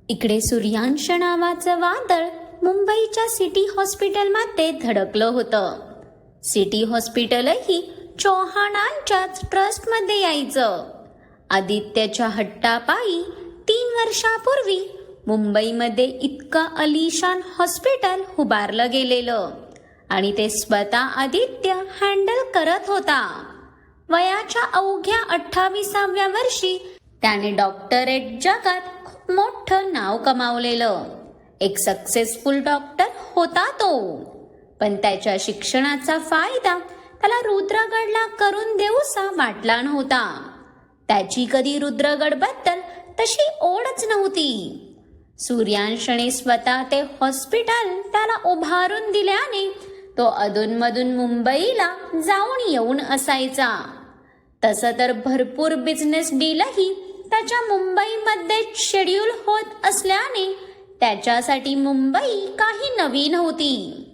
इकडे सूर्यांश नावाचं वादळ मुंबईच्या सिटी हॉस्पिटलमध्ये धडकलं होतं. सिटी हॉस्पिटलही चौहानांच्याच ट्रस्टमध्ये यायचं. आदित्यच्या हट्टापायी 3 वर्षापूर्वी मुंबईमध्ये इतकं अलिशान हॉस्पिटल उभारलं गेलेलं आणि ते स्वतः आदित्य हँडल करत होता. वयाच्या अवघ्या 28व्या वर्षी त्याने डॉक्टरेट जगात खूप मोठं नाव कमावलेलं एक सक्सेसफुल डॉक्टर होता तो. पण त्याच्या शिक्षणाचा फायदा त्याला रुद्रगडला करून देऊसा वाटला नव्हता. त्याची कधी रुद्रगडबद्दल तशी ओढच नव्हती. सूर्यांशने स्वतः ते हॉस्पिटल त्याला उभारून दिल्याने तो अधूनमधून मुंबईला जाऊन येऊन असायचा. तसं तर भरपूर बिझनेस डीलही त्याच्या मुंबईमध्ये शेड्यूल होत असल्याने त्याच्यासाठी मुंबई काही नवी नव्हती.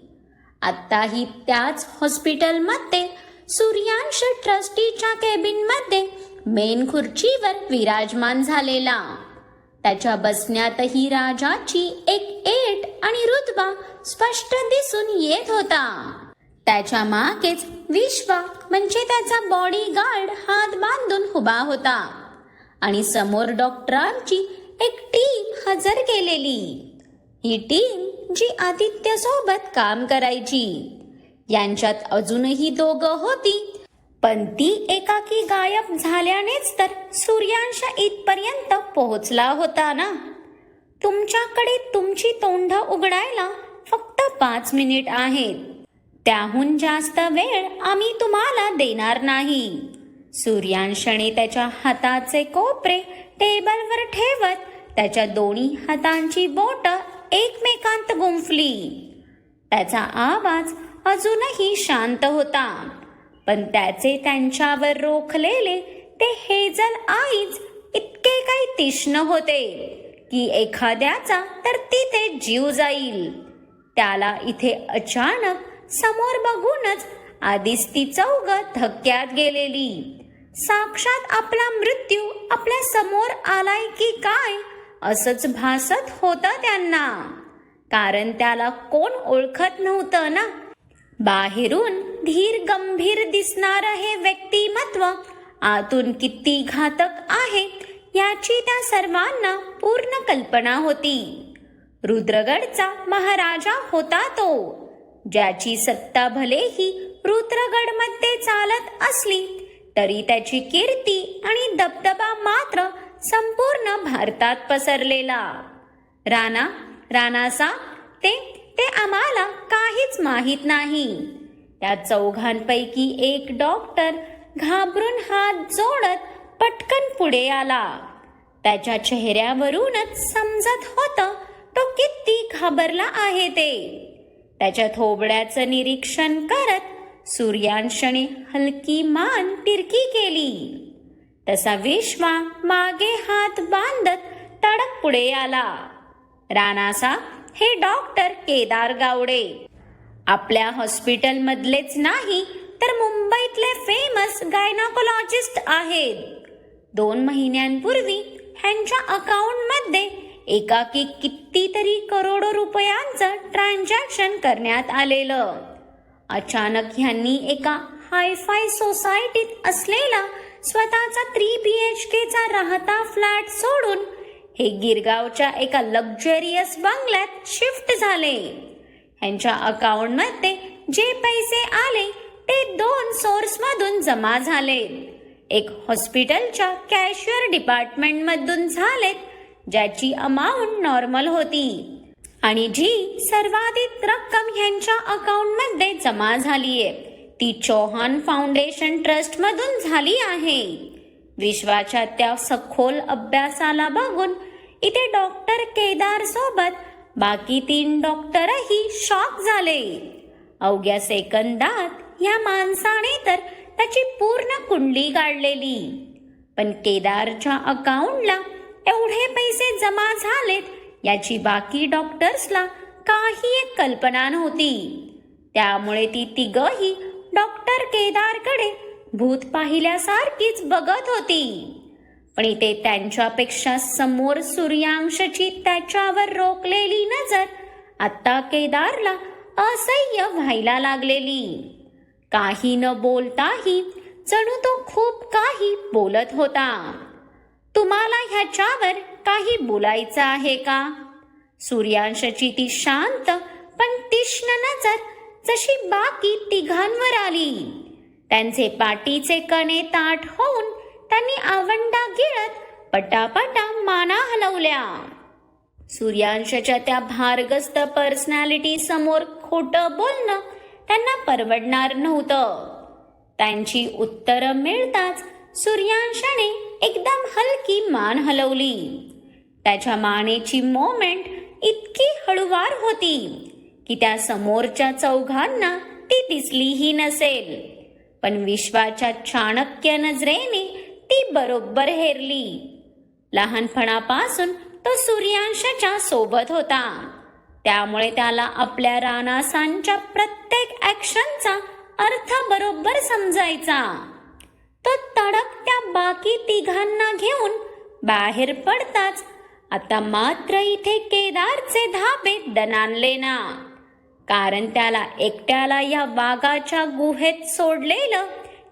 आत्ताही त्याच हॉस्पिटलमध्ये सूर्यांश ट्रस्टीच्या केबिनमध्ये मेन खुर्चीवर विराजमान झालेला. त्याच्या बसण्यातही राजाची एक ऐट आणि रुतबा स्पष्ट दिसून येत होता. त्याच्या मागेच विश्वा म्हणजे त्याचा बॉडीगार्ड हात बांधून उभा होता आणि समोर डॉक्टरांची एक टीम हजर केलेली. ही टीम जी आदित्य सोबत काम करायची. यांच्यात अजूनही दोघं होती, पण ती एकाकी गायब झाल्यानेच तर सूर्यांश इथपर्यंत पोहोचला होता ना. तुमच्याकडे तुमची तोंड उघडायला फक्त 5 मिनिट आहेत. त्याहून जास्त वेळ आम्ही तुम्हाला देणार नाही. सूर्यांशने त्याच्या हाताचे कोपरे टेबलवर ठेवत त्याच्या दोन्ही हातांची बोटं एकमेकांत गुंफली. त्याचा आवाज अजूनही शांत होता, पण त्याचे त्यांच्यावर रोखलेले ते हेजल आईज इतके काही तीक्ष्ण होते की एखाद्याचा तर तिथे जीव जाईल. त्याला इथे अचानक समोर बघूनच आधीच ती चौघं धक्क्यात गेलेली. साक्षात आपला मृत्यू आपल्या समोर आलाय की काय असंच भासत होतं त्यांना. कारण त्याला कोण ओळखत नव्हतं ना. बाहेरून धीर गंभीर दिसणारं हे व्यक्तिमत्व आतून किती घातक आहे याची त्या सर्वांना पूर्ण कल्पना होती. रुद्रगडचा महाराजा होता तो, ज्याची सत्ता भलेही रुद्रगडमध्ये चालत असली तरी त्याची कीर्ती आणि दबदबा मात्र संपूर्ण भारतात पसरलेला. राणासा ते आम्हाला काहीच माहीत नाही. त्या चौघांपैकी एक डॉक्टर घाबरून हात जोडत पटकन पुढे आला. त्याच्या चेहऱ्यावरूनच समजत होतं तो किती घाबरला आहे ते. त्याच्या थोबड्याचं निरीक्षण करत सूर्यांशने हलकी मान तिरकी केली. तसा विश्वा मागे हात बांधत तडक पुढे आला. राणासा, हे डॉक्टर केदार गावडे आपल्या हॉस्पिटलमधलेच नाही तर मुंबईतले फेमस गायनाकोलॉजिस्ट आहेत. 2 महिन्यांपूर्वी ह्यांच्या अकाउंटमध्ये एकाकी कितीतरी करोडो रुपयांचं ट्रान्झॅक्शन करण्यात आलेलं. अचानक ह्यांनी एका हायफाय सोसायटीत असलेला स्वतःचा 3 BHKचा राहता फ्लॅट सोडून हे गिरगावच्या एका लक्झरियस बंगल्यात शिफ्ट झाले. ह्यांच्या अकाउंटमध्ये जे पैसे आले ते 2 सोर्समधून जमा झाले. एक हॉस्पिटलच्या कॅशियर डिपार्टमेंटमधून झालेत, ज्याची अमाऊंट नॉर्मल होती, आणि जी सर्वाधिक रक्कम ह्यांच्या अकाउंटमध्ये जमा झालीये ती चौहान फाउंडेशन ट्रस्टमधून झाली आहे. विश्वाच्या त्या सखोल अभ्यासाला बघून इथे डॉक्टर केदार सोबत बाकी 3 डॉक्टरही शॉक झाले. अवघ्या सेकंदात या माणसाने तर त्याची पूर्ण कुंडली काढलेली. पण केदारच्या अकाउंटला एवढे पैसे जमा झालेत याची बाकी डॉक्टर्सला काही एक कल्पना नव्हती. त्यामुळे ती तिघही डॉक्टर केदारकडे भूत पाहिल्यासारखीच बघत होती. पण इथे त्यांच्यापेक्षा समोर सूर्यांशची त्याच्यावर रोखलेली नजर आता केदारला असह्य व्हायला लागलेली. काही न बोलताही जणू तो खूप काही बोलत होता. तुम्हाला ह्याच्यावर काही बोलायचं आहे का? सूर्यांशची ती शांत पण तीक्ष्ण नजर जशी बाकी तिघांवर आली. त्यांचे पाठीचे कणे ताठ होऊन त्यांनी आवंडा गिळत पटापटा माना हलवल्या. सूर्यांशच्या त्या भारग्रस्त पर्सनॅलिटी समोर खोटं बोलणं त्यांना परवडणार नव्हतं. त्यांची उत्तरं मिळताच सूर्यांशाने एकदम हलकी मान हलवली. त्याच्या मानेची मोमेंट इतकी हळुवार होती की त्या समोरच्या चौघांना ती दिसलीही नसेल. पण विश्वाच्या चाणक्य नजरेने ती बरोबर हेरली. लहानपणापासून तो सूर्यांशाच्या सोबत होता, त्यामुळे त्याला आपल्या रानासांच्या प्रत्येक ॲक्शनचा अर्थ बरोबर समजायचा. तो तडक त्या बाकी तिघांना घेऊन बाहेर पडताच आता मात्र इथे केदारचे धाबे दणाणले ना. कारण त्याला एकट्याला या वाघाच्या गुहेत सोडलेलं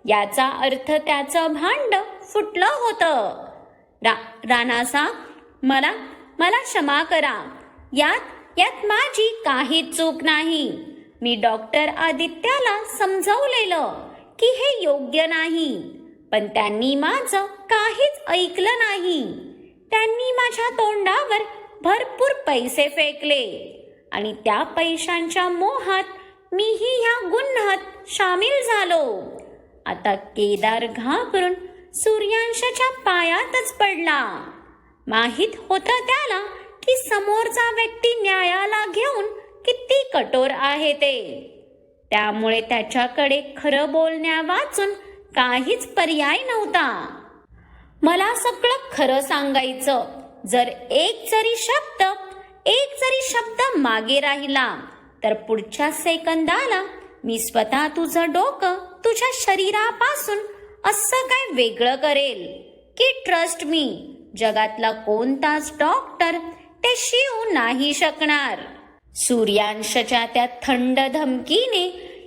याचा अर्थ त्याचं भांड फुटलं होतं. रानासा, मला क्षमा करा. यात माझी काही चूक नाही. मी डॉक्टर आदित्याला समजावलेलं की हे योग्य नाही, पण त्यांनी माझं काहीच ऐकलं नाही. त्यांनी माझ्या तोंडावर भरपूर पैसे फेकले आणि त्या पैशांच्या मोहात मीही ह्या गुन्ह्यात सामील झालो. आता केदार घाबरून सूर्यांशाच्या पायातच पडला. माहित होतं त्याला की समोरचा व्यक्ती न्यायाला घेऊन किती कठोर आहे ते. त्यामुळे त्याच्याकडे खरं बोलण्या वाचून काहीच पर्याय नव्हता. मला सगळं खरं सांगायचं. जर एक जरी शब्द मागे राहिला तर पुढच्या सेकंदाला मी स्वतः तुझं डोकं तुझ्या शरीरापासून असं काय वेगळं करेल की ट्रस्ट मी, जगातला कोणताच डॉक्टर ते शिवू नाही शकणार. सूर्यांशच्या त्या थंड धमकीने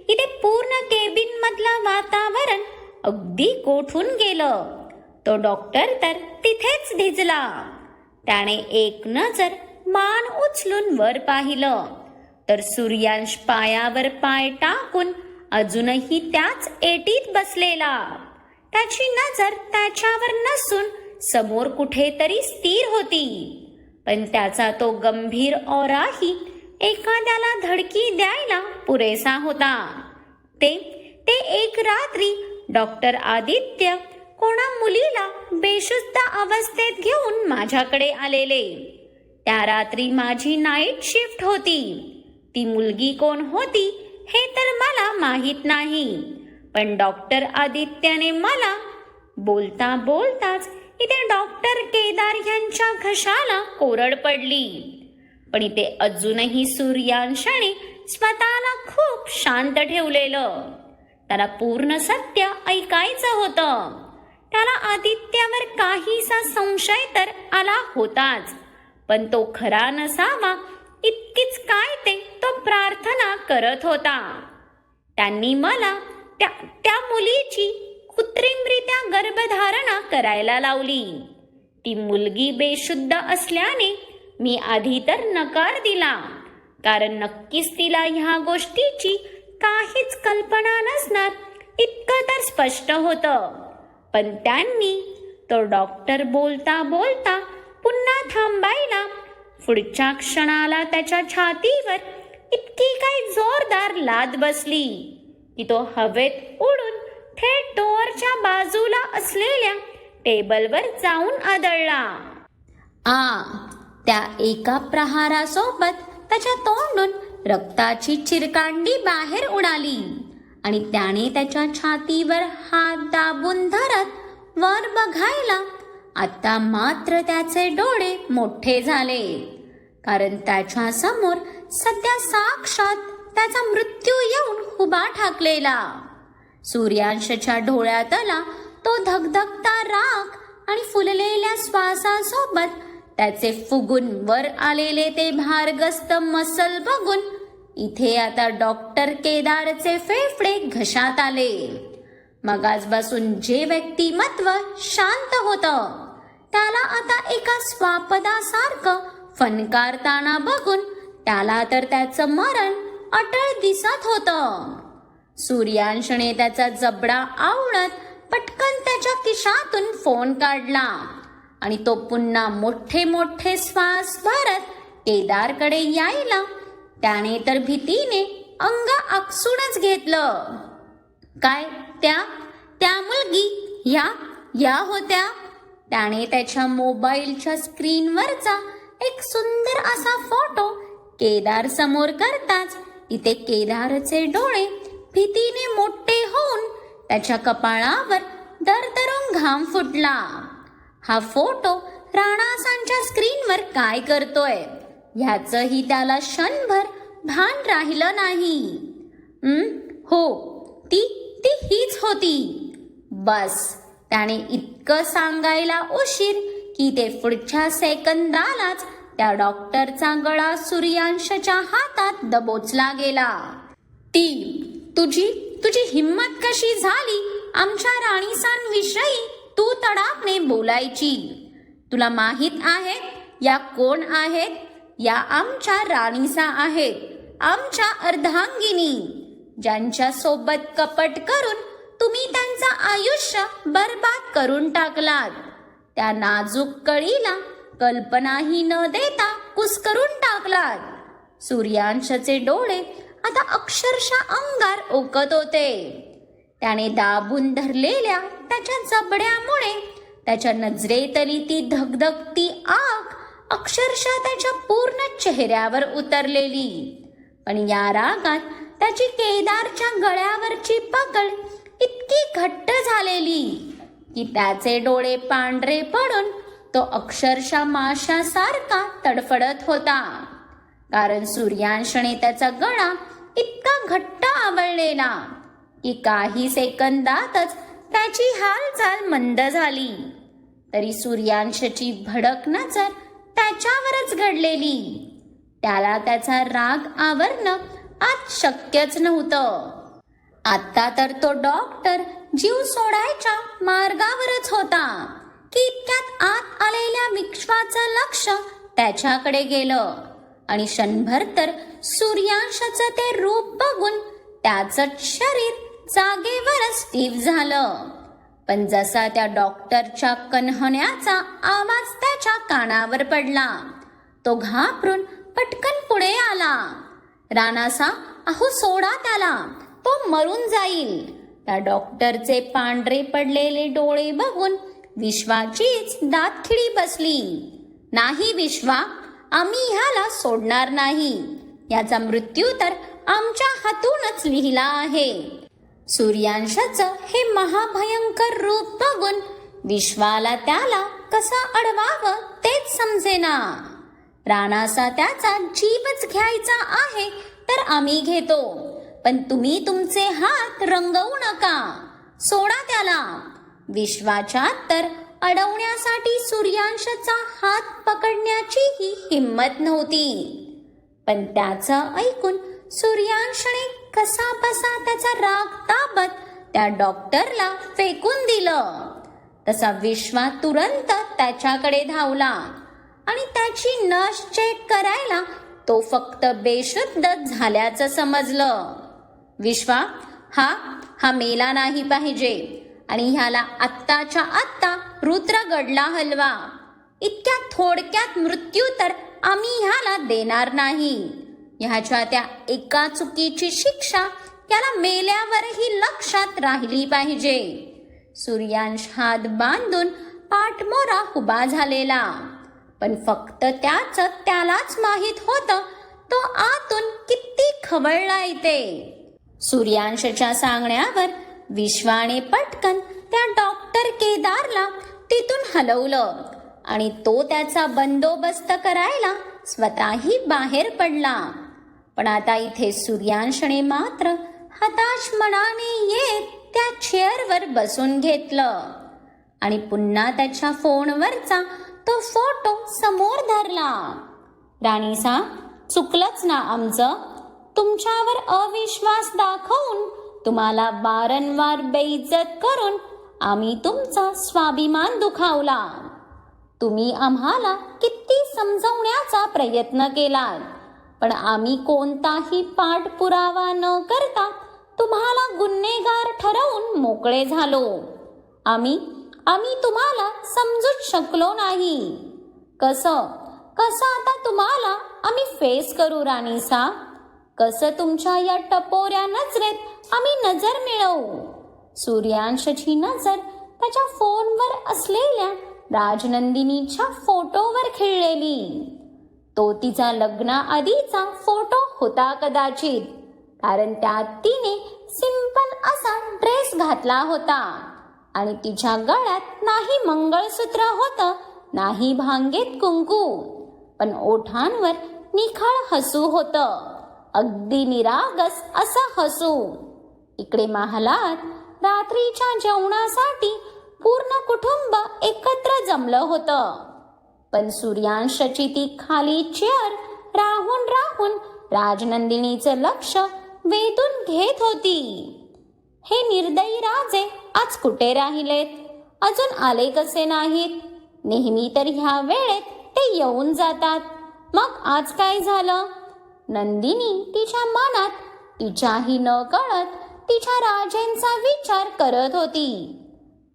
इथे पूर्ण केबिन मधलं वातावरण अगदी गोठून गेलं. तो डॉक्टर तर तिथेच धिजला. त्याने एक नजर मान उचलून वर पाहिलं तर सूर्यांश पायावर पाय टाकून अजूनही त्याच एटीत बसलेला. त्याची नजर त्याच्यावर नसून समोर कुठेतरी स्थिर होती. पण त्याचा तो गंभीर ऑराही एखाद्याला धडकी द्यायला पुरेसा होता. ते एक रात्री डॉक्टर आदित्य कोणा मुलीला बेशुद्ध अवस्थेत घेऊन माझ्याकडे आलेले. त्या रात्री माझी नाईट शिफ्ट होती. ती मुलगी कोण होती हे तर मला माहीत नाही, पण डॉक्टर आदित्यने मला बोलता बोलताच इथे डॉक्टर केदार यांच्या घशाला कोरड पडली. पण इथे अजूनही सूर्यांशाने स्वतःला खूप शांत ठेवलेलं. त्याला पूर्ण सत्य ऐकायचं होतं. त्याला आदित्यावर काहीसा संशय तर आला होताच, पण तो खरा नसावा इतकीच काय ते तो प्रार्थना करत होता. त्यांनी मला त्या मुलीची कृत्रिमरित्या गर्भधारणा करायला लावली. ती मुलगी बेशुद्ध असल्याने मी आधी तर नकार दिला, कारण नक्कीच तिला ह्या गोष्टीची काहीच कल्पना नसणार इतकं तर स्पष्ट होतं. पण त्यांनी तो डॉक्टर बोलता बोलता पुन्हा थांबायला. पुढच्या क्षणाला त्याच्या छातीवर इतकी काही जोरदार लाद बसली की तो हवेत उडून थेट डोअरच्या बाजूला असलेल्या टेबलवर जाऊन आदळला. त्या एका प्रहारासोबत त्याच्या तोंडून रक्ताची चिरकांडी बाहेर उडाली आणि त्याने त्याच्या छातीवर हात दाबून धरत वर बघायला. आता मात्र त्याचे डोळे मोठे झाले, कारण त्याच्या समोर सध्या साक्षात त्याचा मृत्यू येऊन उभा ठाकलेला. सूर्यांशच्या डोळ्यातला तो धगधगता राग आणि फुललेल्या श्वासासोबत त्याचे फुगून वर आलेले ते भारग्रस्त मसल बघून इथे आता डॉक्टर केदारचे फेफडे घशात आले. मगाचपासून जे व्यक्तिमत्व शांत होतं त्याला आता एका स्वापदासारखं फणकारताना बघून त्याला तर त्याचं मरण अटळ दिसत होतं. सूर्यांशने त्याचा जबडा आवळत पटकन त्याच्या खिशातून फोन काढला आणि तो पुन्हा मोठे मोठे श्वास भरत केदारकडे यायला त्याने तर भीतीने अंग आकसूनच घेतलं. काय त्या मुलगी या होत्या? त्याने त्याच्या मोबाईलच्या स्क्रीनवरचा एक सुंदर असा फोटो केदार समोर करताच इथे केदारचे डोळे भीतीने मोठे होऊन त्याच्या कपाळावर दरदरून घाम फुटला. हा फोटो राणासांच्या स्क्रीनवर काय करतोय ह्याचंही त्याला क्षणभर भान राहिलं नाही. हो, ती हीच होती. बस त्याने इतकं सांगायला उशीर की ते पुढच्या सेकंदालाच त्या डॉक्टरचा गळा सूर्यांशच्या हातात दबोचला गेला. तुझी हिम्मत कशी झाली आमच्या राणीसांविषयी तू तडाकने बोलायची? तुला माहित आहे या कोण आहेत? या आमच्या राणीसा आहेत, आमच्या अर्धांगिनी, ज्यांच्या सोबत कपट करून तुम्ही त्यांचं आयुष्य बर्बाद करून टाकलात. त्या नाजूक कळीला कल्पनाही न देता कुस्करून टाकलात. सूर्यांशचे डोळे आता अक्षरशः अंगार ओकत होते. त्याने दाबून धरलेल्या त्याच्या जबड्यामुळे त्याच्या नजरेतली ती धगधगती आग अक्षरशः त्याच्या पूर्ण चेहऱ्यावर उतरलेली. पण या रागात त्याची केदारच्या गळ्यावरची पकड इतकी घट्ट झालेली की त्याचे डोळे पांढरे पडून तो अक्षरशः माशासारखा तडफडत होता. कारण सूर्यांशने त्याचा गळा इतका घट्ट आवळलेला की काही सेकंदातच त्याची हालचाल मंद झाली. तरी सूर्यांशची भडक नजर त्याच्यावरच घडलेली. त्याला त्याचा राग आवरणं आज शक्यच नव्हतं. आता तर तो डॉक्टर जीव सोडायच्या मार्गावरच होता की इतक्यात आत आलेल्या विश्वाचं लक्ष त्याच्याकडे गेलं आणि क्षणभर तर सूर्यांशाचं ते रूप बघून त्याचं शरीर जागेवरच स्थिर झालं. पण जसा त्या डॉक्टरच्या कणहण्याचा आवाज त्याच्या कानावर पडला तो घाबरून पटकन पुढे आला. राणासा, अहो सोडा त्याला, तो मरून जाईल. त्या डॉक्टरचे पांढरे पडलेले डोळे बघून विश्वाचीच दातखिळी बसली. नाही विश्वा, आम्ही ह्याला सोडणार नाही. याचा मृत्यू तर आमच्या हातूनच लिहिला आहे. सूर्यांशाचं हे महाभयंकर रूप बघून विश्वाला त्याला कसा अडवावं तेच समजेना. राणासा त्याचा जीवच घ्यायचा आहे तर आम्ही घेतो, पण तुम्ही तुमचे हात रंगवू नका. सोडा त्याला. विश्वाच्या तर अडवण्यासाठी सूर्यांशाचा हात पकडण्याचीही हिम्मत नव्हती. पण त्याचं ऐकून सूर्यांशने कसा बसा त्याचा राग ताबत त्या डॉक्टरला फेकून दिलं. तसा विश्वा तुरंत त्याच्याकडे धावला आणि त्याची नस चेक करायला तो फक्त बेशुद्ध झाल्याचं समजलं. विश्वा, हा मेला नाही पाहिजे आणि ह्याला आत्ताच्या आत्ता रुद्रगडला हलवा. इतक्या थोडक्यात मृत्यू तर आम्ही ह्याला देणार नाही. ह्याच्या त्या एका चुकीची शिक्षा त्याला मेल्यावरही लक्षात राहिली पाहिजे. सूर्यांश हात बांधून पाठमोरा उभा झालेला, पण फक्त त्यालाच माहित होतं तो आतून किती खवळला येते. सूर्यांशच्या सांगण्यावर विश्वाने पटकन त्या डॉक्टर केदारला तिथून हलवलं आणि तो त्याचा बंदोबस्त करायला स्वतःही बाहेर पडला. पण आता इथे सूर्यांशने मात्र हताश मनाने येत त्या चेअरवर बसून घेतलं. आणि पुन्हा त्याच्या फोनवरचा तो फोटो समोर धरला. राणीसा, चुकलंच ना आमचं. तुमच्यावर अविश्वास दाखवून, तुम्हाला वारंवार बेइज्जत करून आम्ही तुमचा स्वाभिमान दुखावला. तुम्ही आम्हाला किती समजवण्याचा प्रयत्न केलात, पण आम्ही कोणताही पाठपुरावा न करता तुम्हाला गुन्हेगार ठरवून मोकळे झालो. आम्ही तुम्हाला समजूच शकलो नाही. कसं आता तुम्हाला आम्ही फेस करू राणीसा? कसं तुमच्या या टपोऱ्या नजरेत आम्ही नजर मिळवू? सूर्यांशची नजर त्याच्या फोनवर असलेल्या राजनंदिनीच्या फोटोवर खिळलेली. तो तिचा लग्नाआधीचा फोटो होता कदाचित, कारण त्यात तिने सिंपल असा ड्रेस घातला होता आणि तिच्या गळ्यात नाही मंगळसूत्र होतं, नाही भांगेत कुंकू, पण ओठांवर निखळ हसू होतं, अगदी निरागस असं हसू. इकडे महालात रात्रीच्या जेवणासाठी पूर्ण कुटुंब एकत्र जमलं होतं, पण सूर्यांशची ती खाली चेअर राहून राजनंदिनीचं लक्ष वेधून घेत होती. हे निर्दयी राजे आज कुठे राहिलेत? अजून आले कसे नाहीत? नेहमी तर ह्या वेळेत ते येऊन जातात. मग आज काय झालं? नंदिनी तिच्या मनात तिच्याही न कळत तिच्या राजेंचा विचार करत होती.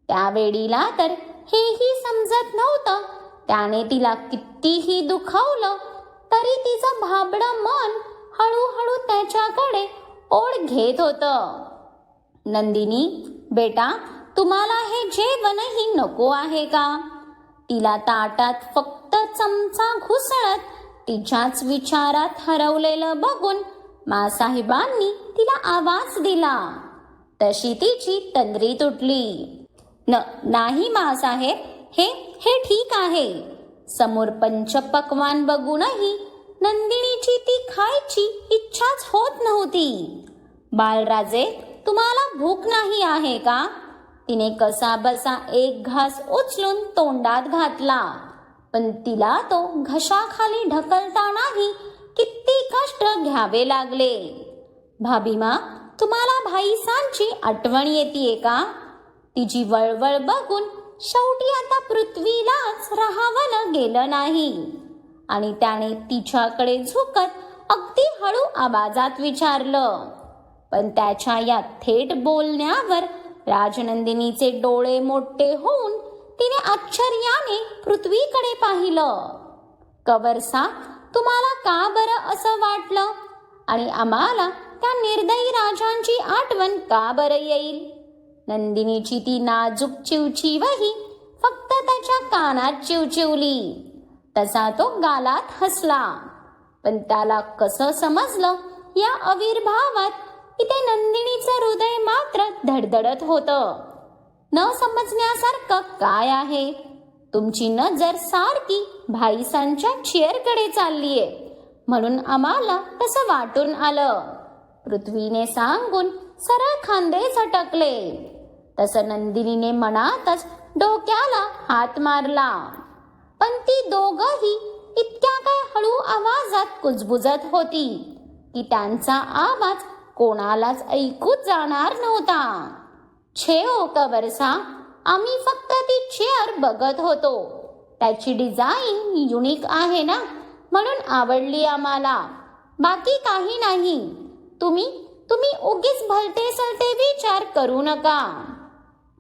त्यावेळीला तर हेही समजत नव्हतं त्याने तिला कितीही दुखावलं तरी तिचं भाबडं मन हळूहळू त्याच्याकडे ओढ घेत होतं. नंदिनी बेटा, तुम्हाला हे जेवणही नको आहे का? तिला ताटात फक्त चमचा घुसळत तिच्याच विचारात हरवलेलं बघून मासाहेबांनी तिला आवाज दिला. तशी तिची तंद्री तुटली. नाही मासाहेब, हे ठीक आहे. समोर पंचपक्वान्न बघूनही नंदिनीची ती खायची इच्छाच होत नव्हती. बाळराजे, तुम्हाला भूक नाही आहे का? तिने कसा बसा एक घास उचलून तोंडात घातला, पण तिला तो घशाखाली ढकलतानाही किती कष्ट घ्यावे लागले. भाभीमा, तुम्हाला भाईसांची आठवण येतेय का? तिची वळवळ बघून शेवटी आता पृथ्वीलाच राहावलं गेलं नाही आणि त्याने तिच्याकडे झुकत अगदी हळू आवाजात विचारलं. पण त्याच्या या थेट बोलण्यावर राजनंदिनीचे डोळे मोठे होऊन तिने आश्चर्याने पृथ्वीकडे पाहिलं. कवरसा, तुम्हाला का बरं असं वाटलं? आणि आम्हाला त्या निर्दयी राजांची आठवण का बरं येईल? नंदिनीची ती नाजूक चिवचिवही फक्त त्याच्या कानात चिवचिवली. तसा तो गालात हसला, पण त्याला कसं समजलं या आविर्भावात इथे नंदिनीचं हृदय मात्र धडधडत होतं. न समजण्यासारखं काय आहे? तुमची नजर सारखी भाईसांच्या चेअरकडे चाललीये म्हणून आम्हाला तसं वाटून आलं, पृथ्वीने सांगून सरळ खांदे झटकले. तसं नंदिनीने मनातच डोक्याला हात मारला. पण ती दोघंही इतक्या काय हळू आवाजात कुजबुजत होती की त्यांचा आवाज कोणालाच ऐकूच जाणार नव्हता. छे ओ कवरसा, आम्ही फक्त ती चेअर बघत होतो. त्याची डिझाईन युनिक आहे ना, म्हणून आवडली आम्हाला, बाकी काही नाही. तुम्ही उगीच भलते सलते विचार करू नका.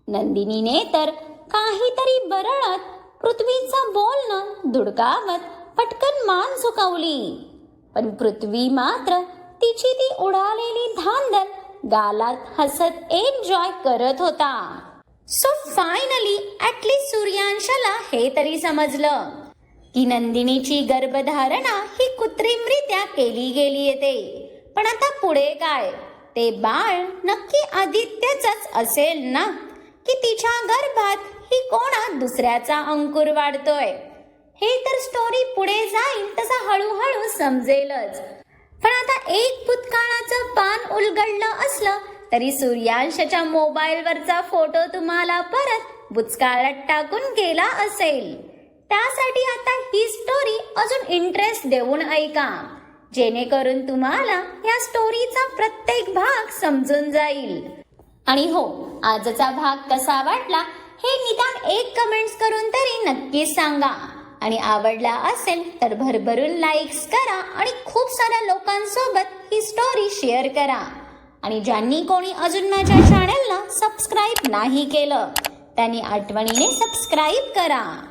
नंदिनीने तर काहीतरी बरळत पृथ्वीचं बोलणं धुडकावत पटकन मान झुकवली, पण पृथ्वी मात्र तिची ती उडालेली धांदल गालात हसत एन्जॉय करत होता. सो फायनली ॲटलीस्ट सूर्यांशला हे तरी समजलं की नंदिनीची गर्भधारणा ही कृत्रिमरित्या केली गेली येते. पण आता पुढे काय? ते बाळ नक्की आदित्यचंच असेल ना, की तिच्या गर्भात ही कोणा दुसऱ्याचा अंकुर वाढतोय? हे तर स्टोरी पुढे जाईल तसं हळूहळू समजेलच. पण आता एक भूतकाळाचं पान उलगडलं असलं तरी सूर्यांशच्या मोबाईलवरचा फोटो तुम्हाला परत बुचकाळात टाकून केला असेल. त्यासाठी आता ही स्टोरी अजून इंटरेस्ट देऊन ऐका, जेणेकरून तुम्हाला या स्टोरीचा प्रत्येक भाग समजून जाईल. आणि हो, आजचा भाग कसा वाटला हे निदान एक कमेंट्स करून तरी नक्कीच सांगा. आणि आवडला असेल तर भरभरून लाईक्स करा आणि खूप साऱ्या लोकांसोबत ही स्टोरी शेअर करा. आणि ज्यांनी कोणी अजून माझ्या चॅनलला सबस्क्राईब नाही केलं त्यांनी आठवणीने सबस्क्राईब करा.